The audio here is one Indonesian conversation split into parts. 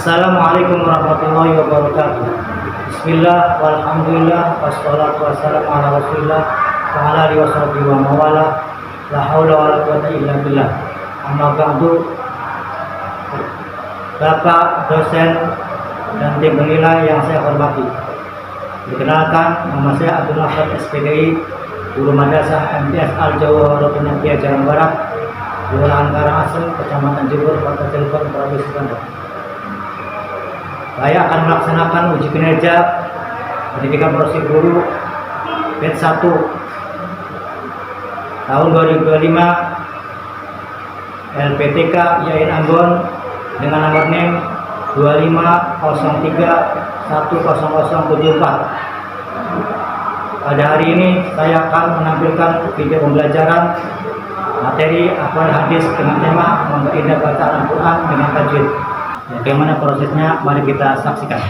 Assalamualaikum warahmatullahi wabarakatuh. Bismillah, walhamdulillah, wassalatu wassalamu ala rasulillah wa ala alihi washabihi wa mawala. La haula wala quwwata illa billah. Amma ba'du. Bapak, dosen, dan tim penilai yang saya hormati. Dikenalkan, nama saya Abdul Ahad SPDI, Guru Madrasah MTS Al Jawa Rotunapia Jawa Barat, Kelurahan Karangasem, Kecamatan Jebur, Kota Cilegon, Provinsi Banten. Saya akan melaksanakan uji kinerja pendidikan profesi guru batch 1 tahun 2025 LPTK Yain Ambon dengan nomor NIM 2503100074. Pada hari ini saya akan menampilkan video pembelajaran materi Al-Quran hadis dengan tema memperindah bacaan Al-Quran dengan tajwid. Bagaimana prosesnya? Mari kita saksikan.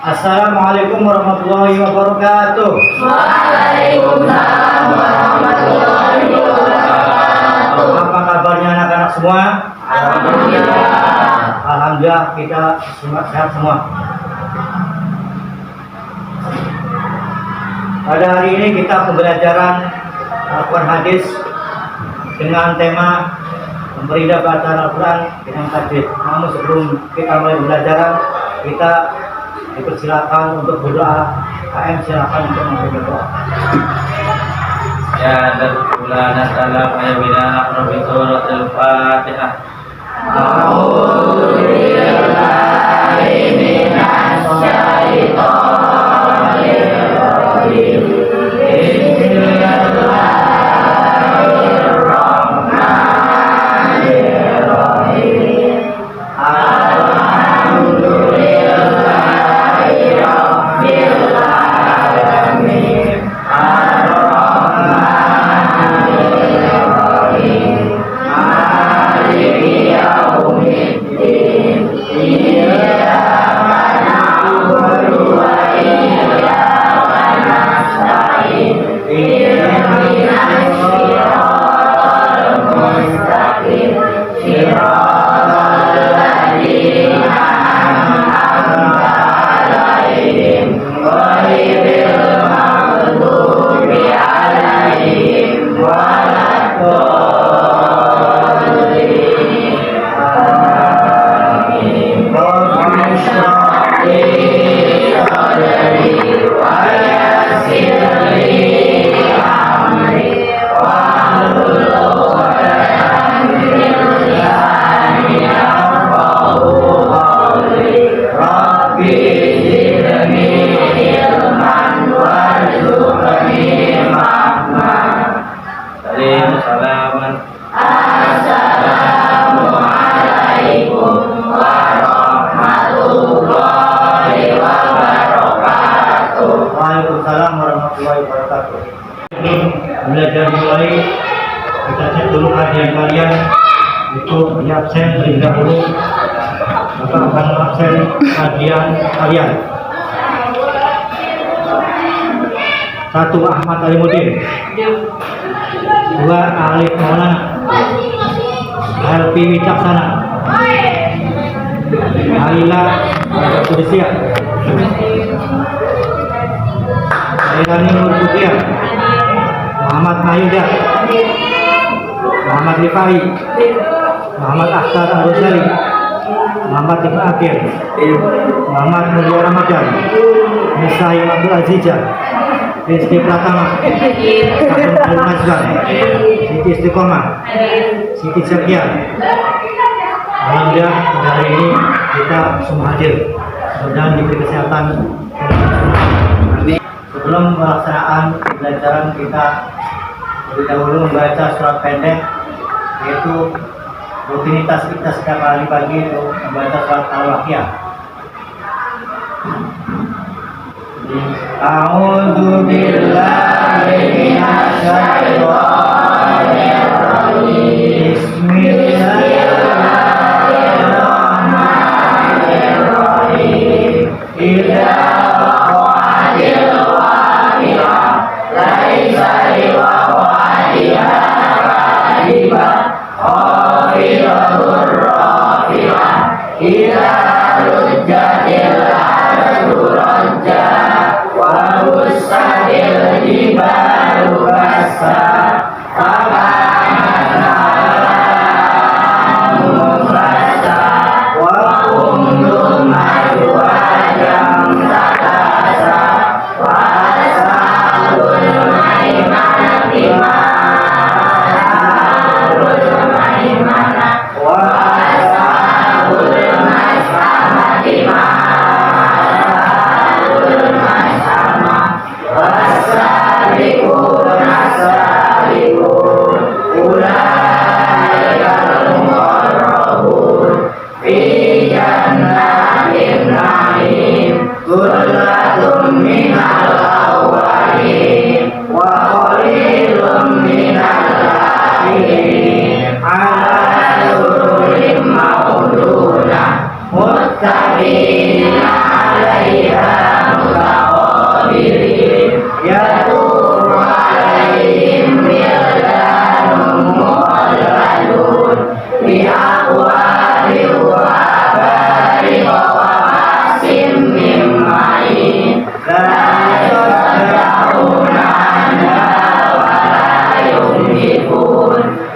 Assalamualaikum warahmatullahi wabarakatuh. Waalaikumsalam warahmatullahi wabarakatuh. Apa kabarnya anak-anak semua? Alhamdulillah. Alhamdulillah kita sehat semua. Pada hari ini kita pembelajaran Al-Quran hadis dengan tema memperindah bacaan Al-Quran dengan tajwid. Namun sebelum kita mulai pembelajaran, kita dipersilakan untuk berdoa. KM silakan untuk memberi doa. Ya Darulana salam ayabina Rabbi suratul Fatihah. A'udzubillahi minas syaitonir rajim. Waalaikumsalam warahmatullahi wabarakatuh. Belajar mulai, kita cek dulu kajian kalian. Itu di absen terlebih dahulu. Bapak akan absen kajian kalian. 1. Ahmad Alimuddin. 2. Alif Maulana. Helpi Wicaksana. Alila Kudisia. Ailani Nurkutia. Muhammad Mayuda. Muhammad Rifai. Muhammad Akhtar Al-Rosali. Muhammad Ibn Akhir. Muhammad Mulia Ramadan. Nisai Abdul Azizah. Rizky Pratama. Kakun Al-Nazwan. Siti Istiqomah. Siti Zakia. Alhamdulillah pada hari ini kita semua hadir. Mudah-mudahan diberi kesehatan. Sebelum pelaksanaan pembelajaran kita lebih dahulu membaca surat pendek, yaitu rutinitas kita setiap hari pagi untuk membaca surat Al-Waqiah. A'udzu billahi minasy syaithanir rajim. Bismillahirrahmanirrahim. Idza waqa'atil waqi'ah laisa liwaqa'atiha kadhibah khafidatur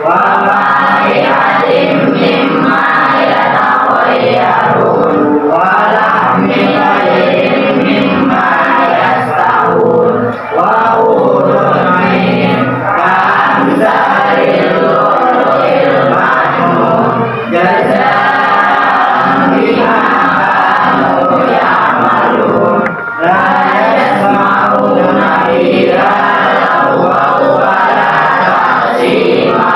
وفاكهة مما يتخيرون ولحم طير مما يشتهون وحور عين كأمثال اللؤلؤ المكنون جزاء بما كانوا يعملون لا يسمعون فيها لغوا ولا تأثيما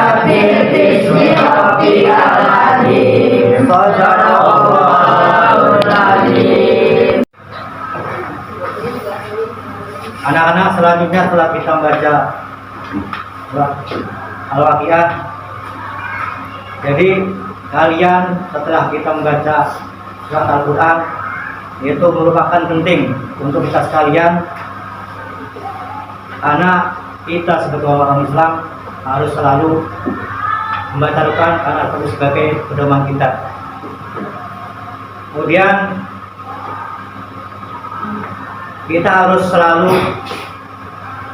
Bismillahirrahmanirrahim. Shadaqallahul Azim. Anak-anak, selanjutnya setelah kita membaca surat Al-Waqiah, jadi kalian setelah kita membaca surat Al-Quran, itu merupakan penting untuk kita sekalian, karena kita sebagai orang Islam harus selalu membaca Al-Quran karena itu sebagai pedoman kita. Kemudian kita harus selalu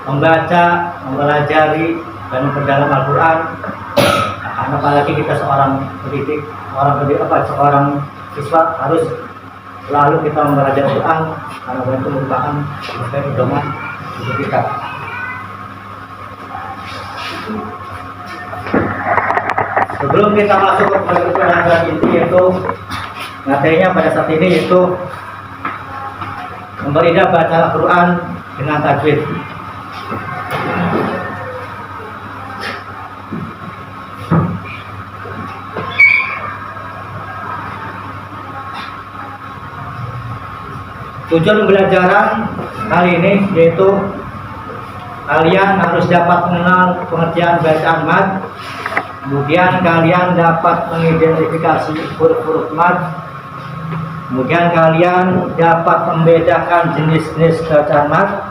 membaca, mempelajari dan memperdalam Al-Quran. Karena apalagi kita seorang pendidik, seorang siswa, harus selalu kita membaca Al-Quran karena itu merupakan sebagai pedoman untuk kita. Sebelum kita masuk ke pelajaran inti, yaitu materinya pada saat ini, yaitu memberikan baca Al-Quran dengan tajwid. Tujuan pembelajaran kali ini yaitu kalian harus dapat mengenal pengertian bacaan mad, kemudian kalian dapat mengidentifikasi huruf-huruf mad, kemudian kalian dapat membedakan jenis-jenis bacaan mad,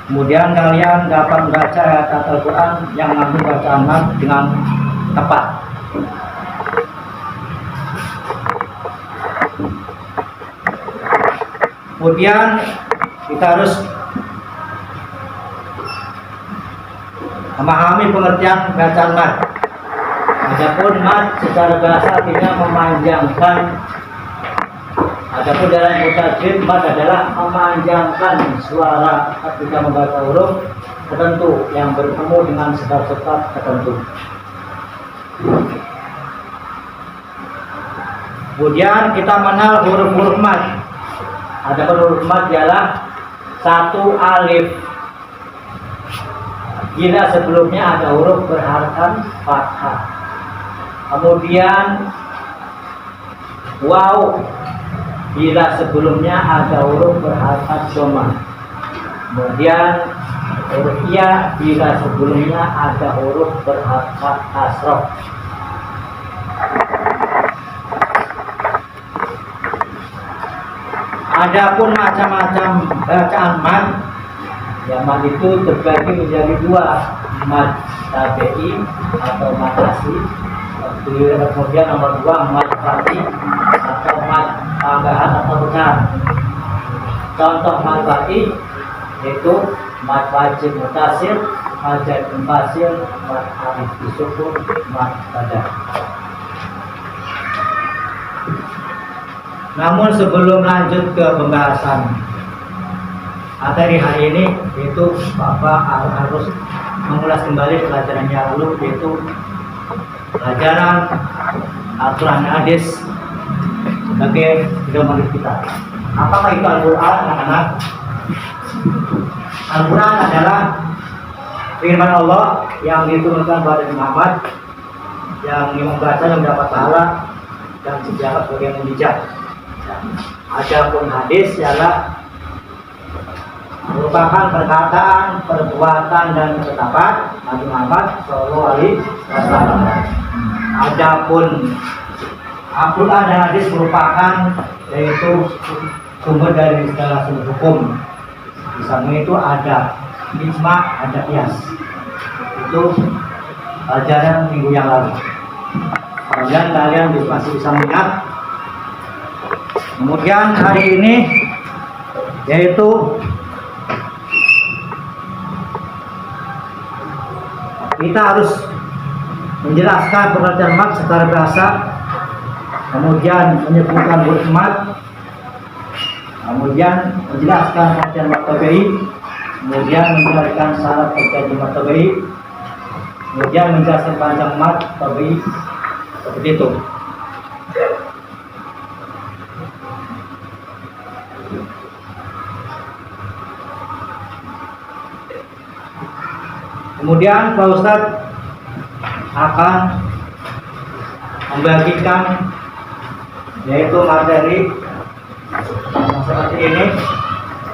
kemudian kalian dapat membaca ayat Al-Quran yang mengandung bacaan mad dengan tepat. Kemudian kita harus memahami pengertian bacaan mad. Adapun mad secara bahasa artinya memanjangkan. Adapun dalam tajwid, mad adalah memanjangkan suara ketika membaca huruf tertentu yang bertemu dengan sebab-sebab tertentu. Kemudian kita mengenal huruf-huruf mad. Adapun huruf mad ialah satu alif. Bila sebelumnya ada huruf berharakat fathah. Kemudian waw bila sebelumnya ada huruf berharakat dhamma. Kemudian huruf ya bila sebelumnya ada huruf berharakat kasroh. Adapun macam-macam bacaan mad, ya mad itu terbagi menjadi dua, mad tabi'i atau mad asli. Kemudian nomor dua, mad fardhi atau mad tambahan atau benar. Contoh mad fardhi yaitu mad wajib mutasil, mad jaid munfasil, mad alif disukun, mad pada. Namun sebelum lanjut ke pembahasan materi hari ini, yaitu Bapak harus mengulas kembali pelajaran yang lalu, yaitu pelajaran Al-Quran hadis sebagai pedoman kita. Apakah itu Al-Quran, anak-anak? Al-Quran adalah firman Allah yang diturunkan kepada Muhammad, yang membaca yang mendapat pahala dan sejarah sebagai mujizat. Adapun hadis ialah merupakan perkataan, perbuatan dan ketetapan Nabi Muhammad SAW. Adapun Al-Quran dan hadis merupakan yaitu sumber dari segala sumber hukum. Di sana itu ada ijma, ada qiyas. Itu pelajaran minggu yang lalu. Kemudian kalian masih bisa mengingat. Kemudian hari ini yaitu kita harus menjelaskan pengertian mad secara bahasa, kemudian menyebutkan huruf mad, kemudian menjelaskan pengertian mad tabi'i, kemudian menjelaskan syarat terjadi mad tabi'i, kemudian menjelaskan panjang mad tabi'i, seperti itu. Kemudian Pak Ustadz akan membagikan yaitu materi yang seperti ini,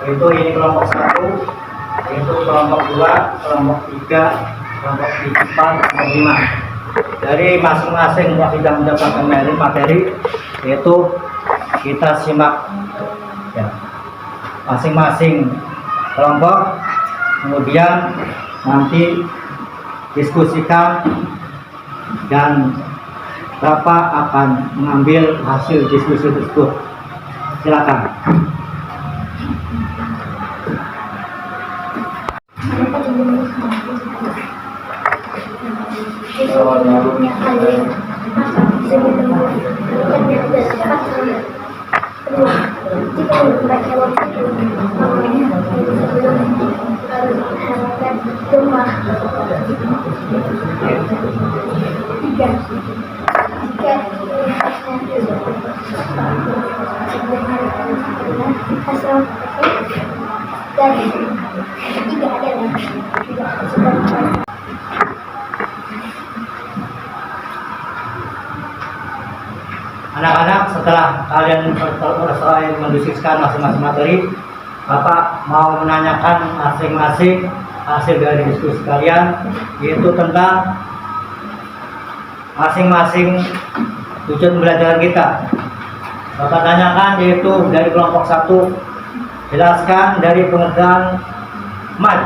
yaitu ini kelompok 1, yaitu kelompok 2, kelompok 3, kelompok 4, kelompok 5. Dari masing-masing yang sudah mendapatkan materi, yaitu kita simak ya, masing-masing kelompok, kemudian nanti diskusikan dan Bapak akan mengambil hasil diskusi tersebut. Silakan. Anak-anak, setelah kalian selesai mendiskusikan masing-masing materi, Bapak mau menanyakan masing-masing hasil dari diskusi kalian, yaitu tentang masing-masing tujuan pembelajaran kita. Bapak tanyakan yaitu dari kelompok 1, jelaskan dari pengertian mat.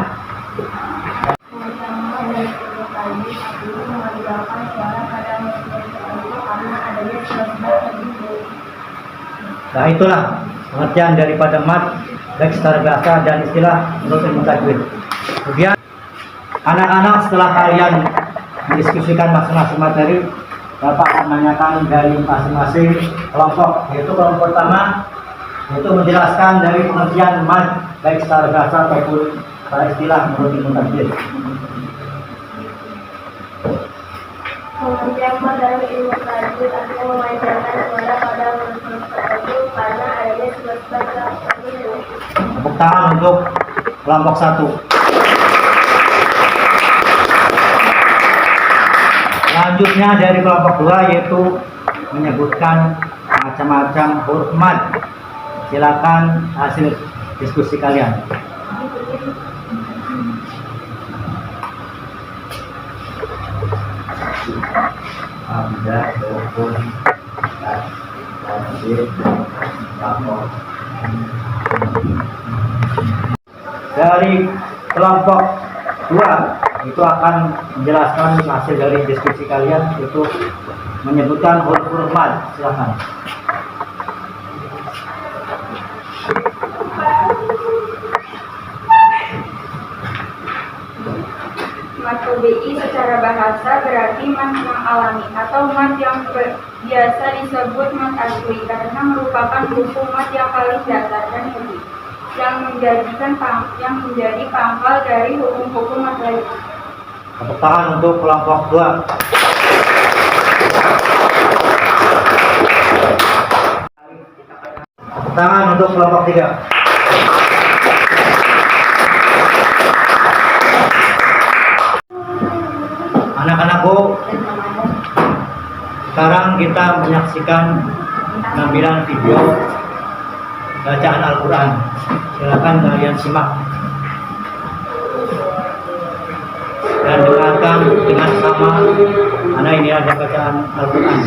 Nah, itulah pengertian daripada mat baik secara bahasa dan istilah menurut ilmu tajwid. Kemudian anak-anak, setelah kalian mendiskusikan masing-masing materi, Bapak akan menanyakan dari masing-masing kelompok, yaitu kelompok pertama yaitu menjelaskan dari pengertian mat baik secara bahasa ataupun secara istilah menurut ilmu tajwid. Pengertian mat dalam ilmu tajwid artinya memanjangkan suara pada huruf tertentu karena adanya sebab-sebab tertentu. Tepuk tangan untuk kelompok 1. Selanjutnya dari kelompok 2 yaitu menyebutkan macam-macam huruf mad. Silakan hasil diskusi kalian. Dari kelompok 2 itu akan menjelaskan hasil dari diskusi kalian, yaitu menyebutkan huruf-huruf mad. Silakan. Mat tabi'i secara bahasa berarti mat yang alami atau mat yang biasa disebut mat asli karena merupakan hukum mat yang paling dasar dan inti yang menjadi pangkal dari hukum-hukum mat lain. Tepuk tangan untuk kelompok 2. Tepuk tangan untuk kelompok 3. Anak-anakku, sekarang kita menyaksikan penampilan video bacaan Al-Quran. Silakan kalian simak dan dengarkan dengan sama, karena ini ada bacaan Al-Quran.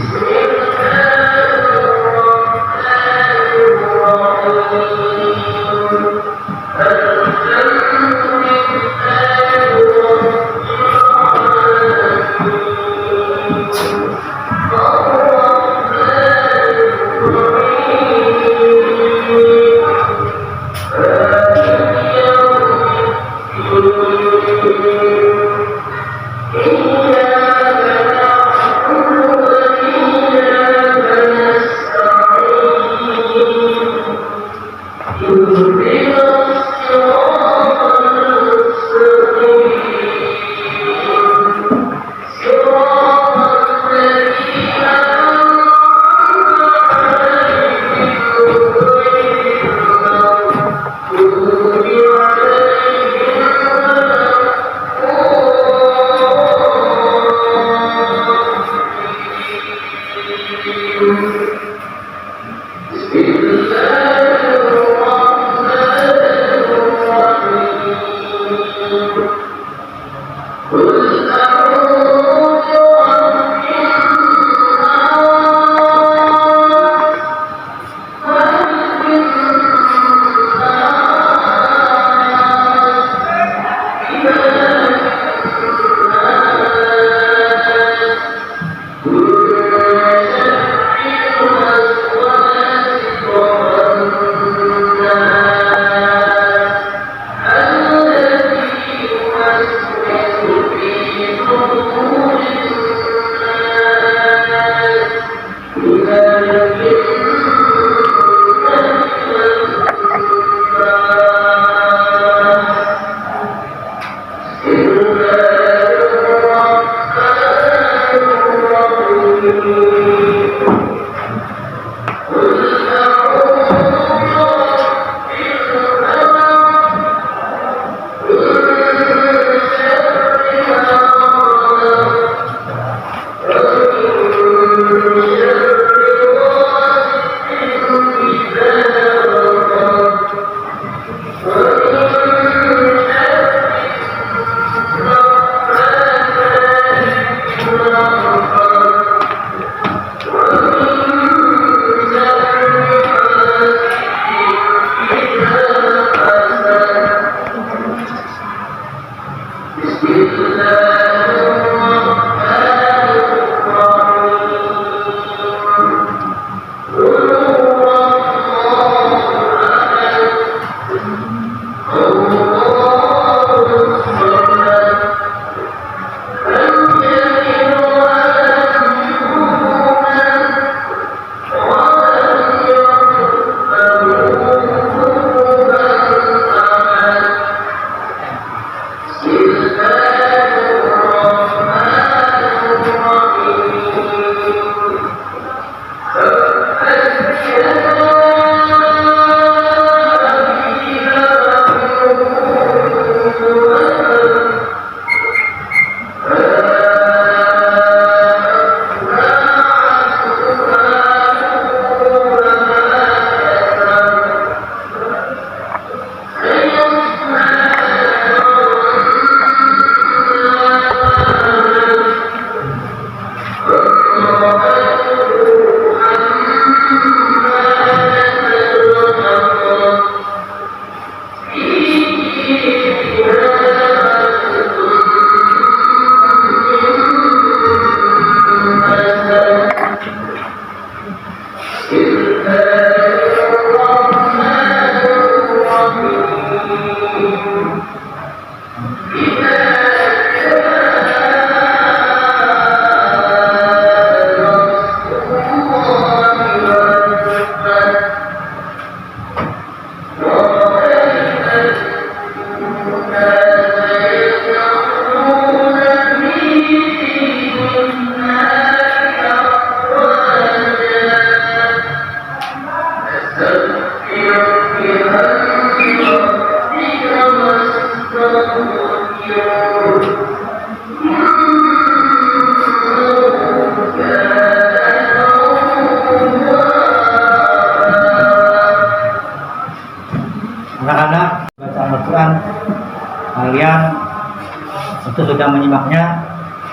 sudah menyimaknya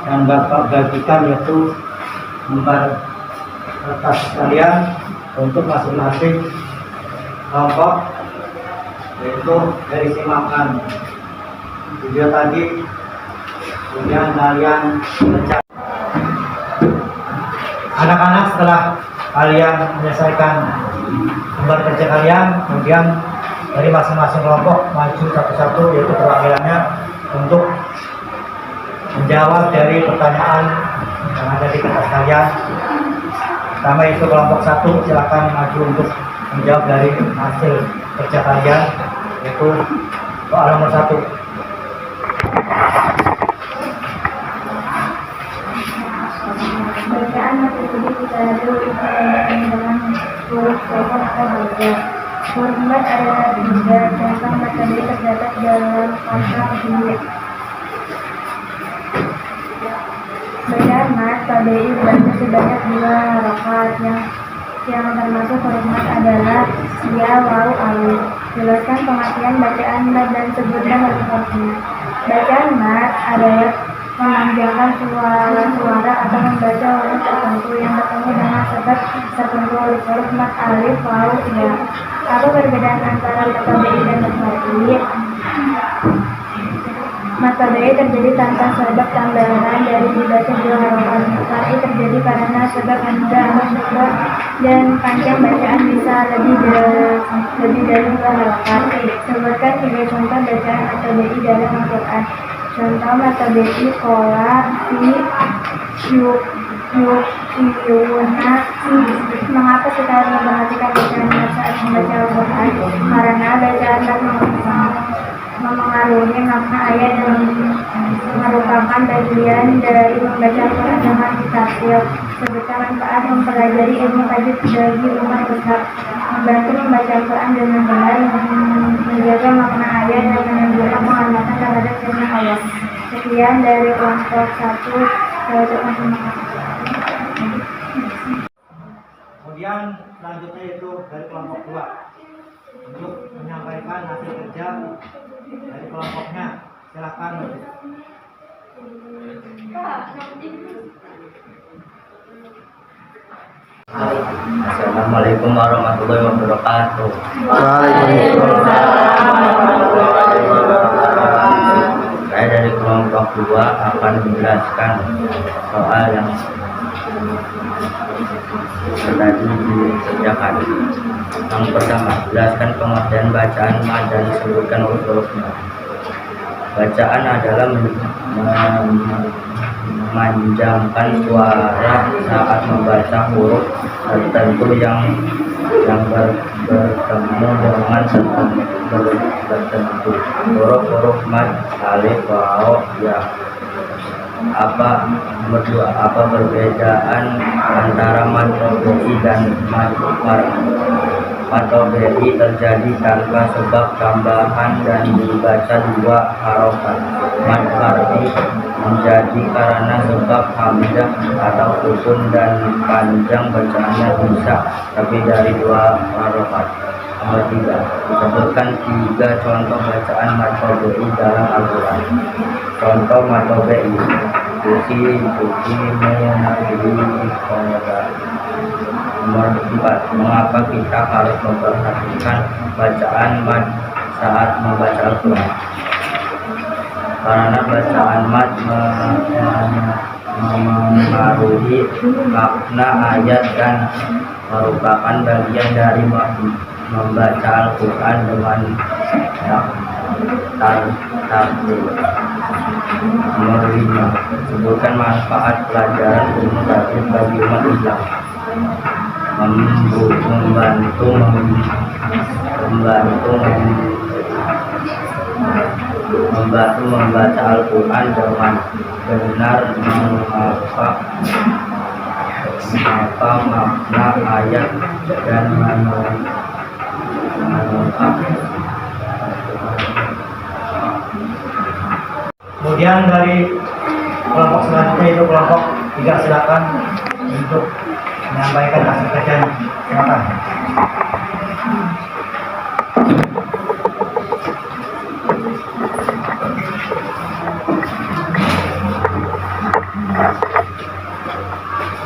dan Bapak bagikan yaitu lembar kertas sekalian untuk masing-masing kelompok, yaitu dari simakan video tadi. Kemudian kalian baca. Anak-anak, setelah kalian menyelesaikan lembar kerja kalian, kemudian dari masing-masing kelompok maju satu-satu, yaitu perwakilannya, untuk menjawab dari pertanyaan yang ada di kertas kalian. Pertama itu kelompok 1, silakan maju untuk menjawab dari hasil kerja kalian, yaitu soal nomor 1. Bacaan materi secara dengan huruf pokok atau baca. Huruf mat adalah 3, contoh materi terdapat dalam pasal ini. Bacaan mat KBI dibaca sebanyak 2 rakaat yang termasuk huruf mat adalah ya, waw, alif. Jelaskan pengertian bacaan mat dan sebutkan huruf-hurufnya. Bacaan mat adalah memanjangkan suara atau membaca huruf tertentu yang bertemu dengan sebab tertentu. Huruf mat alif, waw, ya. Apa perbedaan antara mat KBI dan mat KBI? Mat KBI terjadi tanpa sebab tambahan dari dibaca 2 harapan. KBI terjadi karena sebab anda sebab dan panjang bacaan bisa lebih dari 2 harapan. Sebutkan 3 contoh bacaan mat KBI dalam Al-Quran. Contoh mat KBI kola, fi, yuna. Mengapa kita harus memperhatikan bacaan mat saat membaca Al-Quran? Karena bacaan mat memengaruhi makna ayat dan merupakan bagian dari membaca Al-Quran dengan tafsir. Serta manfaat mempelajari ilmu tajwid bagi umat besar, membantu membaca Al-Quran dengan benar, menjaga makna ayat dan menunjukkan penghormatan terhadap firman Allah. Sekian dari kelompok 1. Kemudian selanjutnya itu dari kelompok 2 untuk menyampaikan hasil kerja dari kelompoknya. Silakan. Assalamualaikum warahmatullahi wabarakatuh. Saya dari kelompok 2 akan menjelaskan soal yang tadi dikerjakan. Yang pertama, jelaskan pengertian bacaan mat dan disebutkan huruf-hurufnya. Bacaan adalah memanjangkan suara saat membaca huruf tertentu yang bertemu dengan tertentu. Huruf-huruf mat alif, waw, ya. Apa perbedaan antara mat KBI dan mat KBI terjadi tanpa sebab tambahan dan dibaca 2 harokat. Mat KBI menjadi karena sebab hamzah atau sukun dan panjang bacaannya bisa lebih dari 2 harokat. Nomor 3, disebutkan 3 contoh bacaan mat KBI dalam Al-Quran. Contoh mat KBI: Tuki, menagri, komoda. Nomor 4, mengapa kita harus memperhatikan bacaan mat saat membaca Al-Quran? Karena bacaan mat memengaruhi makna ayat dan merupakan bagian dari membaca Al-Quran dengan tartil. Nomor 5, sebutkan manfaat pelajaran ilmu tajwid bagi umat Islam. Membantu membaca Al-Quran dengan benar, mengapa makna ayat dan Kemudian dari kelompok selanjutnya itu kelompok 3, silakan untuk menyampaikan hasil kerjanya. Silakan.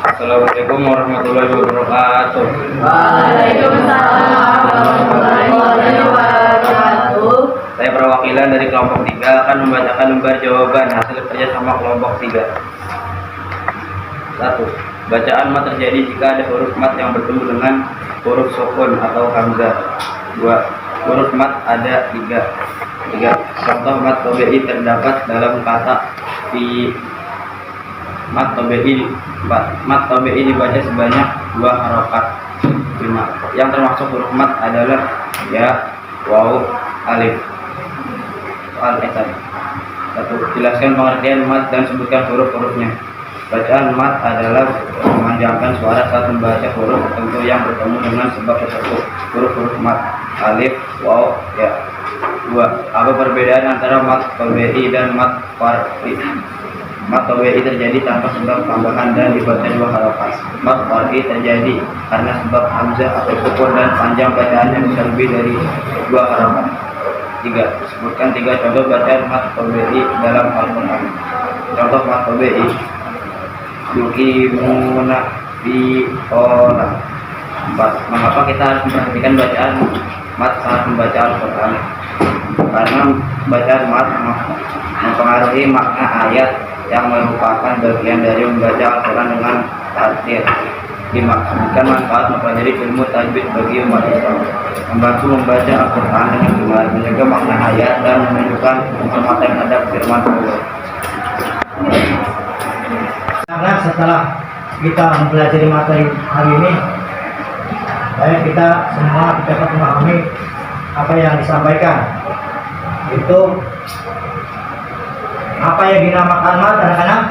Assalamualaikum warahmatullahi wabarakatuh. Waalaikumsalam warahmatullahi wabarakatuh. Saya perwakilan dari kelompok 3 akan membacakan lembar jawaban hasil kerjasama kelompok 3. 1. Bacaan mat terjadi jika ada huruf mat yang bertemu dengan huruf sukun atau hamzah. 2. Huruf mat ada 3. Contoh mat tobe'i terdapat dalam kata di mat tobe'i. Mat tobe'i dibaca sebanyak 2 harokat. 5. Yang termasuk huruf mat adalah ya, waw, alif. Soal esan. 1. Jelaskan pengertian mat dan sebutkan huruf-hurufnya. Bacaan mat adalah memanjangkan suara saat membaca huruf tertentu yang bertemu dengan sebab tersebut. Huruf-huruf mat, alif, waw, ya. 2. Apa perbedaan antara mat tobe'i dan mat far'i? Mat tobe'i terjadi tanpa sebab tambahan dan dibaca 2 harokat. Mat far'i terjadi karena sebab hamzah atau sukun dan panjang bacaannya bisa lebih dari 2 harokat. 3. Sebutkan 3 contoh bacaan mat tobe'i dalam Al-Quran. Contoh mat tobe'i: yukimuna fi sholah. 4. Mengapa kita harus memperhatikan bacaan mat saat membaca Al-Quran? Karena bacaan mat mempengaruhi makna ayat yang merupakan bagian dari membaca Al-Quran dengan tartil. 5. Sebutkan manfaat mempelajari ilmu tajwid bagi umat Islam. Membantu membaca Al-Quran dengan benar, menjaga makna ayat, dan menunjukkan penghormatan terhadap firman Allah. Karena setelah kita mempelajari materi hari ini, kita semua dapat memahami apa yang disampaikan. Itu apa yang dinamakan mat, anak-anak?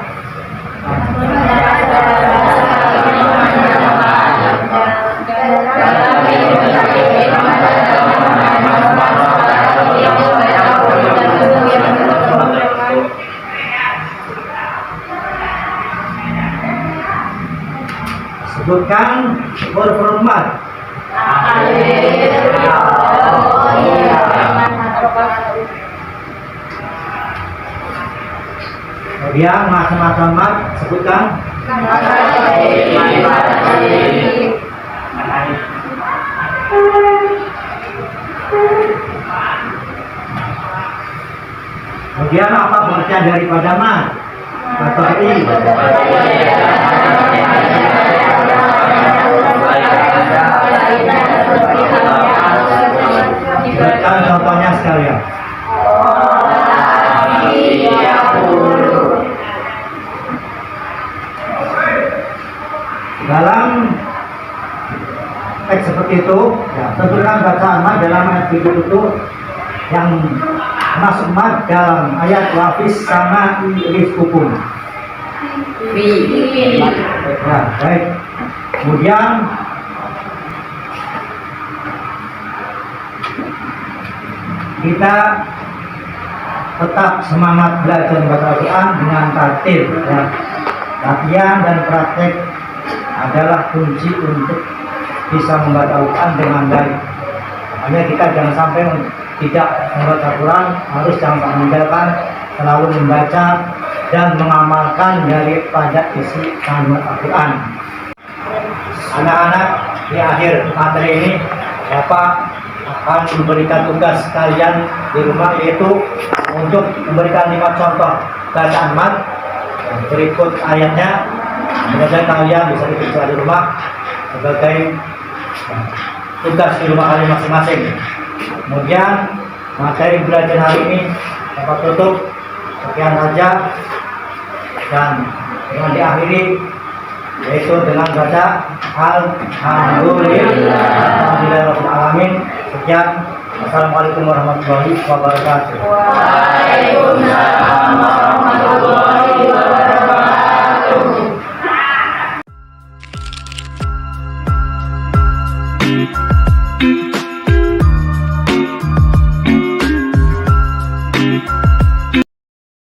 Sebutkan huruf-huruf mat. Kemudian macam-macam mat, sebutkan. Kemudian apa pengertian daripada mat? Materi. Sebutkan contohnya sekalian. Dalam teks seperti itu, ya, tentukan bacaan mat dalam ayat itu yang masuk mat dalam ayat wafis sama rizqukum. Ya, baik. Kemudian kita tetap semangat belajar membaca Al-Quran dengan tartil, ya. Latihan dan praktek adalah kunci untuk bisa membaca Al-Quran dengan baik. Makanya kita jangan sampai tidak membaca Al-Quran, harus jangan meninggalkan, selalu membaca dan mengamalkan daripada isi kandungan Al-Quran. Anak-anak, di akhir materi ini Bapak akan memberikan tugas kalian di rumah, yaitu untuk memberikan 5 contoh bacaan mat. Berikut ayatnya, mudah-mudahan kalian bisa dibaca di rumah sebagai tugas di rumah kalian masing-masing. Kemudian materi belajar hari ini dapat tutup. Sekian saja, dan dengan diakhiri yaitu dengan baca Alhamdulillahirobbilalamin. Sekian. Assalamualaikum warahmatullahi wabarakatuh. Waalaikumsalam warahmatullahi wabarakatuh.